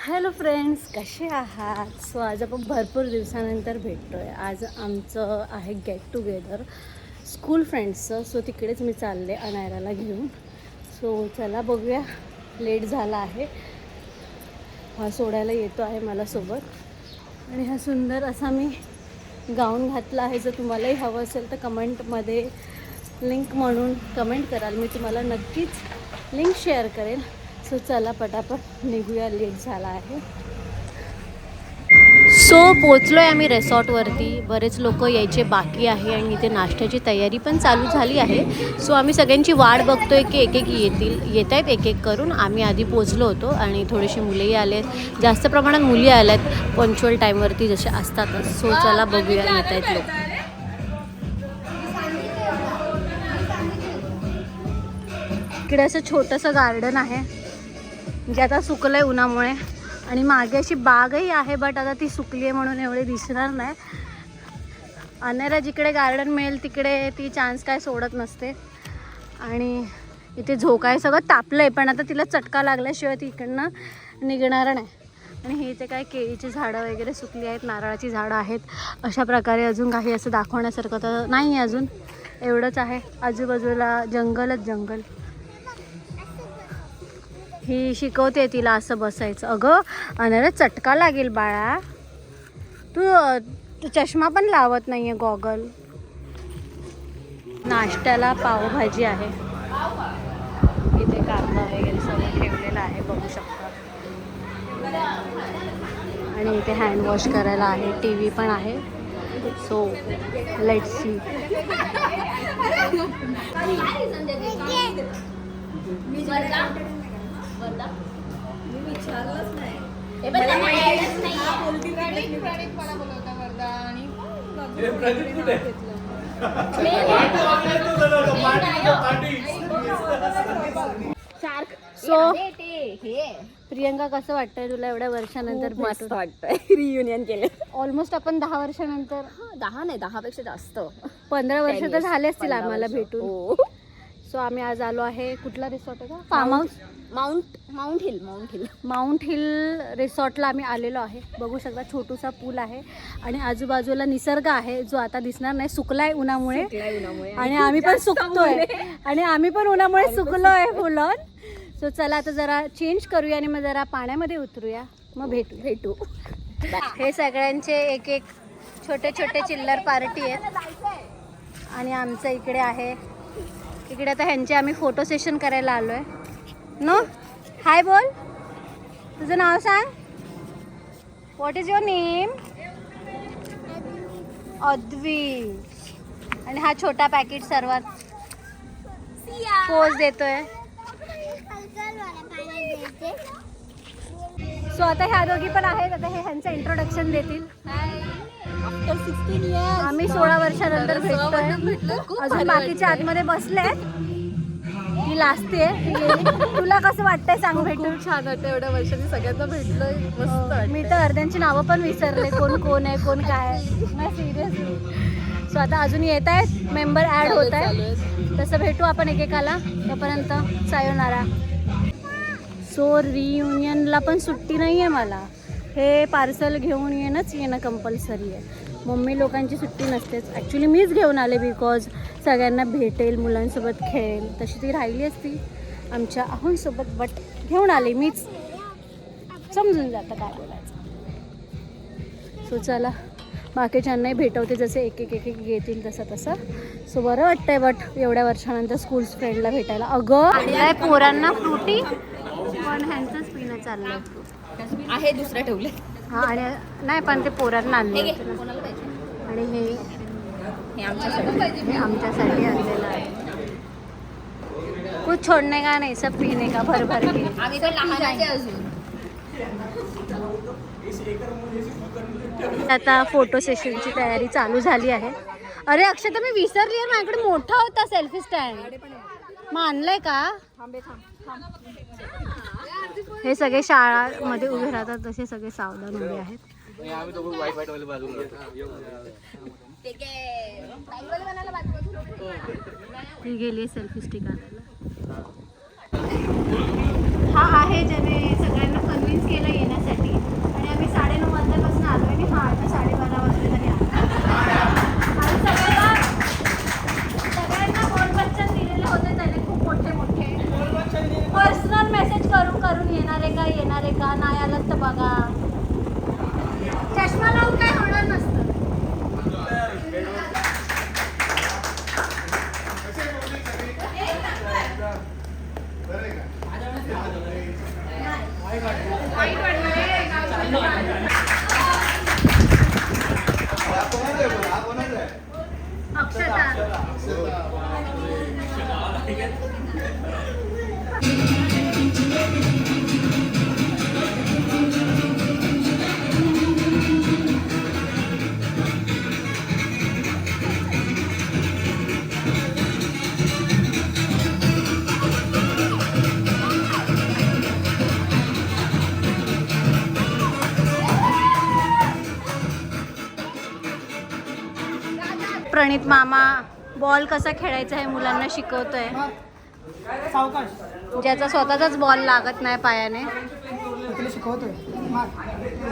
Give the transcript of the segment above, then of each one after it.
Hello friends, कसे आहात? So आज आपण भरपूर दिवसानंतर भेटतो आहे. आज आमचं आहे गेट टुगेदर स्कूल फ्रेंड्सचं. सो तिकडेच मी चालले अनायराला घेऊन. सो चला बघूया. लेट झाला आहे. हा सोडायला येतो आहे मला सोबत. आणि हा सुंदर असा मी गाऊन घातला आहे. जर तुम्हालाही हवं असेल तर कमेंटमध्ये लिंक म्हणून कमेंट कराल. मी तुम्हाला नक्कीच लिंक शेअर करेल. सो चला पटापट निघूया, लेट झाला आहे. सो पोचलो आहे आम्ही रिसॉर्टवरती. बरेच लोक यायचे बाकी आहे आणि इथे नाश्त्याची तयारी पण चालू झाली आहे. सो आम्ही सगळ्यांची वाट बघतोय की एक एक येत आहेत एक एक करून. आम्ही आधी पोचलो होतो आणि थोडीशी मुलेही आले आहेत. जास्त प्रमाणात मुली आल्या आहेत पंक्च्युअल टाईमवरती जसे असतातच. सो चला बघूया येत आहेत लोक. इकडे असं छोटंसं गार्डन आहे जे आता सुकलं आहे उन्हामुळे. आणि मागे अशी बागही आहे, बट आता ती सुकली आहे म्हणून एवढे दिसणार नाही. अनेरा जिकडे गार्डन मिळेल तिकडे ती चान्स काय सोडत नसते. आणि इथे झोका आहे, सगळं तापलं आहे, पण आता तिला चटका लागल्याशिवाय ती इकडनं निघणार नाही. आणि हे इथे काय केळीची झाडं वगैरे सुकली आहेत, नारळाची झाडं आहेत. अशा प्रकारे अजून काही असं दाखवण्यासारखं तर नाही आहे अजून. एवढंच आहे, आजूबाजूला जंगलच जंगल. ही शिकवते तिला असं बसायचं. अगं अनारा चटका लागेल बाळा. तू चष्मा पण लावत नाही आहे, गॉगल. नाश्त्याला पावभाजी आहे. इथे कांदा वगैरे सगळं ठेवलेलं आहे, बघू शकता. आणि इथे हँडवॉश करायला आहे, टी व्ही पण आहे. So let's see. मी विचारलंच नाही. सो प्रियंका, कसं वाटतंय तुला एवढ्या वर्षानंतर? मस्त वाटतंय. रियुनियन केलं. ऑलमोस्ट आपण 10 वर्षानंतर. 10 नाही, 10 पेक्षा जास्त. 15 वर्ष तर झाले असतील आम्हाला भेटून. हो. सो आम्ही आज आलो आहे, कुठला रिसॉर्ट आहे का? Farm house. माउंट हिल रिसॉर्टला आम्ही आलेलो आहे. बघू शकता छोटूसा पूल आहे आणि आजूबाजूला निसर्ग आहे जो आता दिसणार नाही, सुकलाय उन्हामुळे. आणि आम्ही पण सुकतोय आणि आम्ही पण उन्हामुळे सुकलोय फुल ऑन. सो चला आता जरा चेंज करूया आणि मग जरा पाण्यामध्ये उतरूया, मग भेटू. हे सगळ्यांचे एक एक छोटे छोटे चिल्लर पार्टी आहेत. आणि आमचं इकडे आहे, इकडे आता ह्यांचे आम्ही फोटो सेशन करायला आलो आहे. नो हाय बोल, तुझं नाव सांग. What is your name? Advi. आणि हा छोटा पॅकेट सर्वात पोज देतोय. सो आता ह्या दोघी पण आहेत, आता हे ह्यांचं इंट्रोडक्शन देतील. आफ्टर 16 years आम्ही 16 वर्षानंतर भेटतोय. अजून बाकीचे आतमध्ये बसले. ती लाजते. तुला कसं वाटतंय सांग? भेटून छान वाटतं. एवढ्या वर्षांनी सगळ्यांना भेटलोय, मस्त. मी तर अर्ध्यांची नावं पण विसरले, कोण आहे कोण काय. नाही सिरियसली. सो आता अजून येत आहेत, मेंबर ॲड होत आहेत. तसं भेटू आपण एकेकाला. तोपर्यंत सायोनारा. सो रियुनियनला पण सुट्टी नाही आहे मला. हे पार्सल घेऊन येणं कंपल्सरी आहे. मम्मी लोकांची सुट्टी नसतेच. ॲक्च्युली मीच घेऊन आले, बिकॉज सगळ्यांना भेटेल, मुलांसोबत खेळेल. तशी ती राहिली असती आमच्या आहोंसोबत, बट घेऊन आले मीच. समजून जातं काय बोलायचं. सो चला बाकीच्यांनाही भेटवते, जसे एक एक येतील तसं. सो बरं वाटतंय, बट एवढ्या वर्षानंतर स्कूल फ्रेंडला भेटायला. अगं पोरांना फ्रुटी, पण ह्यांचंच पिणं चाललं आहे. दुसरं ठेवलं. हां. आणि नाही, पण ते पोरांना आणले. आणि हे आमच्यासाठी आणलेलं आहे. कुछ छोडणे का नाही, सब पीने का भर के. आम्ही तर लहान आहे अजून. आता फोटो सेशनची तयारी चालू झाली आहे. अरे अक्षता, मी विसरली आहे, माझ्याकडे मोठा होता सेल्फी स्टँड. मग आणलंय का? हे सगळे शाळामध्ये उभे राहतात तसे सगळे सावधान उभे आहेत. ती गेली सेल्फी स्टिक आणायला. हा आहे ज्याने सगळ्यांना कन्व्हिन्स केलं येण्यासाठी. आले का नाही आलं तर बघा. चष्मा लावून काय होणार नसतं. अक्षता प्रणित मामा बॉल कसा खेळायचा हे मुलांना शिकवतोय. ज्याचा स्वतःचाच बॉल लागत नाही पायाने. शिकवतोय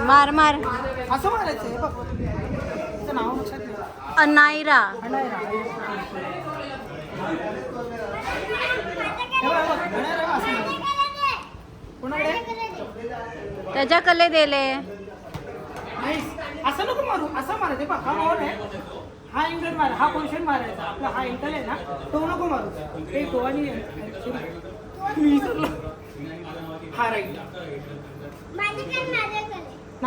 मार मार. असं मारायचं बघ. त्याचं नाव लक्षात ठेव. अनायरा. त्याच्या कले दिले. असं नको मारू. असं मारायचं बघ. हा बॉल आहे. हा इंटर मार. हा पोझिशन मारायचा. आपला हा इंटर आहे ना तो नको मारू. ते तो आणि हा राईट ना.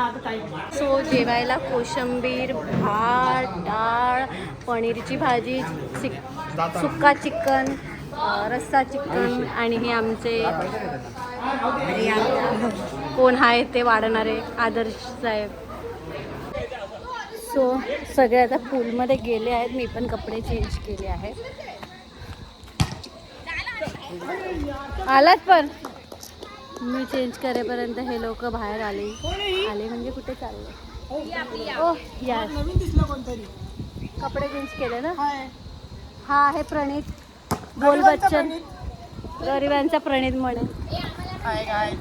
आता टाईम. सो जेवायला कोशिंबीर, भात, डाळ, पनीरची भाजी, सुक्का चिकन, रस्सा चिकन आणि हे आमचे कोण आहे ते वाढणारे आदर्श साहेब. सो सगळे आता पूलमध्ये गेले आहेत. मी पण कपडे चेंज केले आहेत. आलात पण मी चेंज करेपर्यंत हे लोक बाहेर आले म्हणजे कुठे चालले. ओ या नवीन दिसलं कोणतरी. कपडे चेंज केले ना. हाय. हा आहे प्रणित. बोल बच्चन. गरिबांचा प्रणित म्हणे. हाय हाय.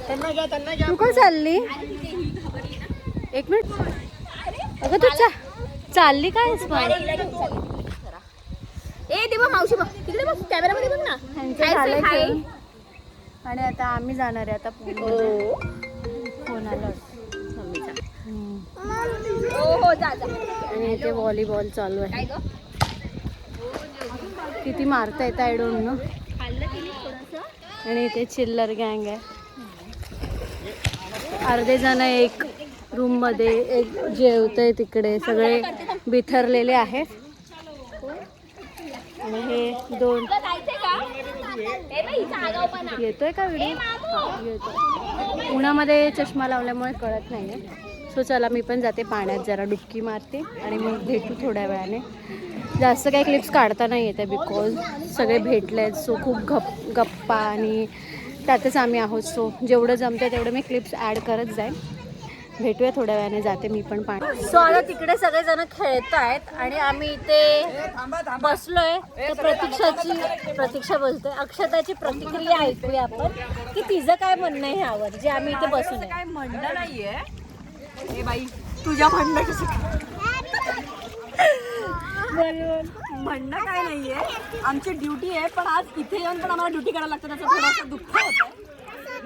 त्यांना घ्या. तू का चालली. एक मिनिट. अगं तू चालली काय ए ते बघ मावशी बघ तिकडे बघ कॅमेरामध्ये बघ ना. ह्यांचं झालंय खेळून. आणि आता आम्ही जाणार आहे आता फोन आला हो जा जा. आणि इथे व्हॉलीबॉल चालू आहे. किती मारता येतं आय डोंट नो. आणि इथे चिल्लर गँग आहे. अर्धे जण एक रूम मध्ये एक जेवतंय तिकडे. सगळे बिथरलेले आहेत. आणि हे दोन येतोय का व्हिडिओ. उन्हामध्ये चष्मा लावल्यामुळे कळत नाहीये. सो चला मी पण जाते पाण्यात जरा डुबकी मारते आणि मग भेटू थोड्या वेळाने. जास्त काही क्लिप्स काढता नाही येते बिकॉज सगळे भेटले आहेत. सो खूप गप्पा आणि त्यातच आम्ही आहोत. सो जेवढं जमतं तेवढं मी क्लिप्स ॲड करत जाईन. भेटूया थोड्या वेळाने. जाते मी पण पाण्यात. सो आता तिकडे सगळेजण खेळत आहेत आणि आम्ही इथे बसलोय. तर प्रतीक्षा बोलतोय. अक्षताची प्रतिक्रिया ऐकूया आपण की तिचं काय म्हणणं आहे ह्यावर जे आम्ही इथे बसून आहे. काय म्हणणं नाहीये. ए बाई तुझ्या म्हणणं कसं म्हणणं काय नाहीये. आमची ड्युटी आहे पण आज इथे येऊन पण आम्हाला ड्युटी करायला लागतं. त्याचं थोडंसं दुःख होतं.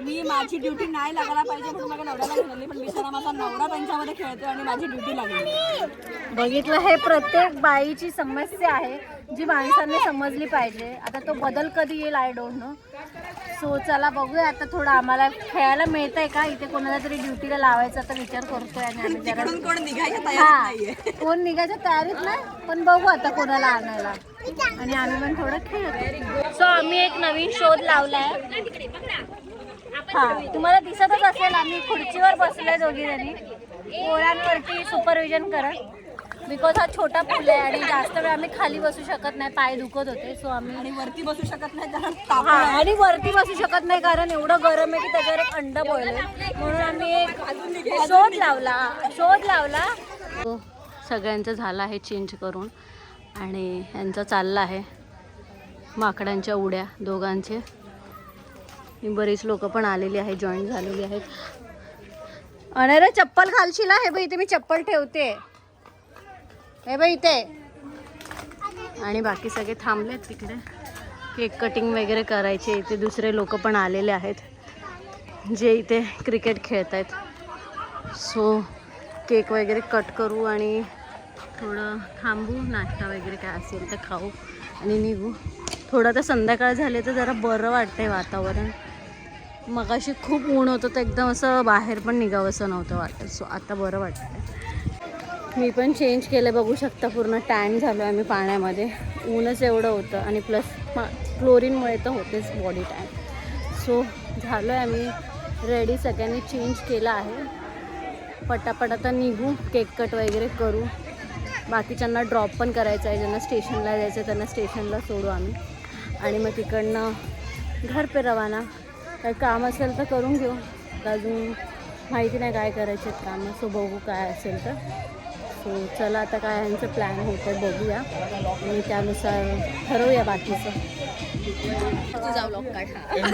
मी माझी ड्युटी नाही लागायला पाहिजे म्हणून माझ्या नवऱ्याला म्हणाली पण बिचारा माझा नवरा त्यांच्यामध्ये खेळतोय आणि माझी ड्युटी लागली. बघितलं हे प्रत्येक बाईची समस्या आहे जी माणसांनी समजली पाहिजे. आता तो बदल कधी येईल आय डोंट नो. सो चला बघूया आता थोडं आम्हाला खेळायला मिळतंय का. इथे कोणाला तरी ड्युटीला लावायचा तर विचार करतोय. आणि आम्ही जरा कोण निघायच्या तयारीत नाहीये. कोण निघायच्या तयारीत नाही पण बघू आता कोणाला आणायला. आणि आम्ही पण थोडं खेळतो. सो आम्ही एक नवीन शोध लावलाय. हा तुम्हाला दिसतच असेल आम्ही खुर्चीवर बसलोय दोघी जणी पोरांवरती सुपरविजन करत. बिकॉज हा छोटा पूल आहे आणि जास्त वेळ आम्ही खाली बसू शकत नाही. पाय दुखत होते. सो आम्ही आणि वरती बसू शकत नाही कारण हा आणि वरती बसू शकत नाही कारण एवढं गरम आहे की त्याच्यावर एक अंड बोलले. म्हणून आम्ही एक शोध लावला. सगळ्यांचं झालं आहे चेंज करून आणि ह्यांचं चाललं आहे माकडांच्या उड्या दोघांचे. बरीच लोक पण आलेली आहे जॉईन झालेली आहेत. अरे रे चप्पल घालशील. हे बाई इथे मी चप्पल ठेवते. हे बाई इथे. आणि बाकी सगळे थांबलेत तिकडे केक कटिंग वगैरे करायचे. इथे दुसरे लोक पण आलेले आहेत. जे इथे क्रिकेट खेळत आहेत. सो केक वगैरे कट करू आणि थोडं थांबू, नाश्ता वगैरे काय असेल तर खाऊ आणि निघू. थोडं तर संध्याकाळ झाले तर जरा बरं वाटतंय वातावरण. मगाशी खूप ऊन होतं तर एकदम असं बाहेर पण निघावंसं नव्हतं वाटत. सो आता बरं वाटतं. मी पण चेंज केलं, बघू शकता पूर्ण टॅन झालो आहे मी पाण्यामध्ये. ऊनच एवढं होतं आणि प्लस क्लोरीनमुळे तर होतेच बॉडी टॅन. सो झालो आहे आम्ही रेडी, सगळ्यांनी चेंज केलं आहे. पटापट आता निघू, केक कट वगैरे करू. बाकीच्यांना ड्रॉप पण करायचं आहे, ज्यांना स्टेशनला जायचं आहे त्यांना स्टेशनला सोडू आम्ही आणि मग तिकडनं घर पे रवाना. काही काम असेल तर करून घेऊ, अजून माहिती नाही काय करायचे आहेत कामं. सो बघू काय असेल तर. सो चला आता काय ह्यांचं प्लॅन होतं आहे बघूया आणि त्यानुसार ठरवूया बाकीचं.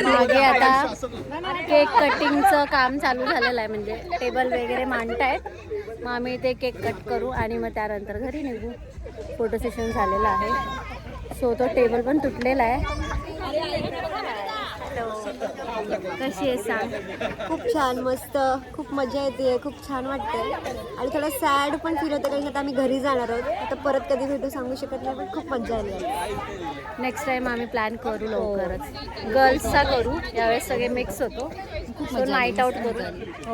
मागे आता केक कटिंगचं काम चालू झालेलं आहे, म्हणजे टेबल वगैरे मांडत आहेत. मग आम्ही ते केक कट करू आणि मग त्यानंतर घरी निघू. फोटो सेशन झालेलं आहे. सो तो टेबल पण तुटलेला आहे. कशी आहे सांग? खूप छान, मस्त, खूप मजा येते, खूप छान वाटतंय आणि थोडं सॅड पण फील होतं कारण आता आम्ही घरी जाणार आहोत. आता परत कधी भेटू सांगू शकत नाही, पण खूप मजा आली आहे. नेक्स्ट टाइम आम्ही प्लॅन करू लवकरच. गर्ल्सचा करू, यावेळेस सगळे मिक्स होतो. सो नाईट आऊट करू.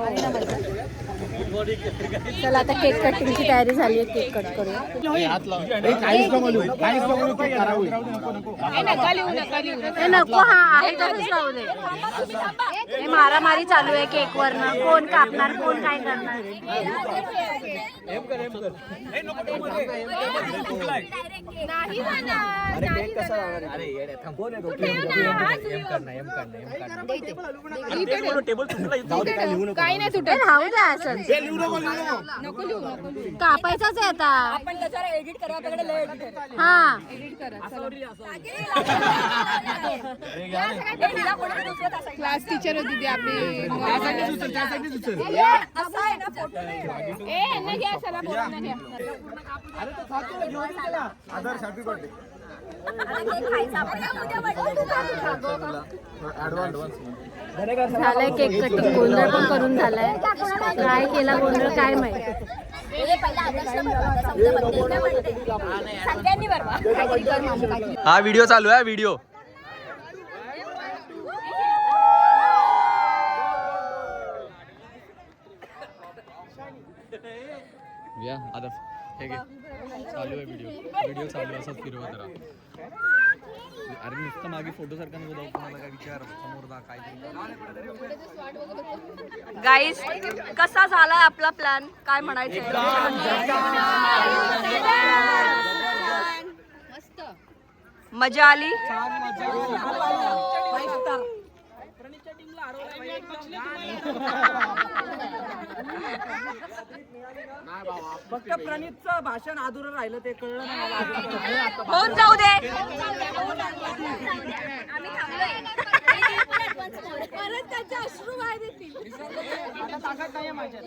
आहे ना मजा? चला आता केक कटिंगची तयारी झाली आहे, केक कट करूया. हे नको, हा आहे तसंच राहू दे. हे मारामारी चालू आहे केकवरनं, कोण कापणार कोण काय करणार. काही नाही तुटत, राहू द्या असंच. कापायचंच आहे आता. आपण त्याच्यावर एडिट करा, आपल्याकडे लय edit आहे. हा क्लास टीचर होती ती आपली. असं आहे ना फोटो झालंय केक कटिंग, गोंधळ पण करून झालाय. काय केला गोंधळ काय माहिती. हा व्हिडिओ चालू आहे, व्हिडिओ. या आता हे घे, चालू आहे व्हिडिओ. व्हिडिओ चालू आहे, असंच फिरवत राहा. अरे नुसतं मागे फोटो सारखा नको जाऊ, तुम्हाला काय विचार समोर जा काय. गाईज कसा झालाय आपला प्लॅन, काय म्हणायचं? मजा आली. फक्त प्रणीतचं भाषण अधुरं राहिलं, ते कळलं नाही. होऊन जाऊ दे. परत त्याचे अश्रू बाहेर येतील. आता ताकद नाही माझ्यात.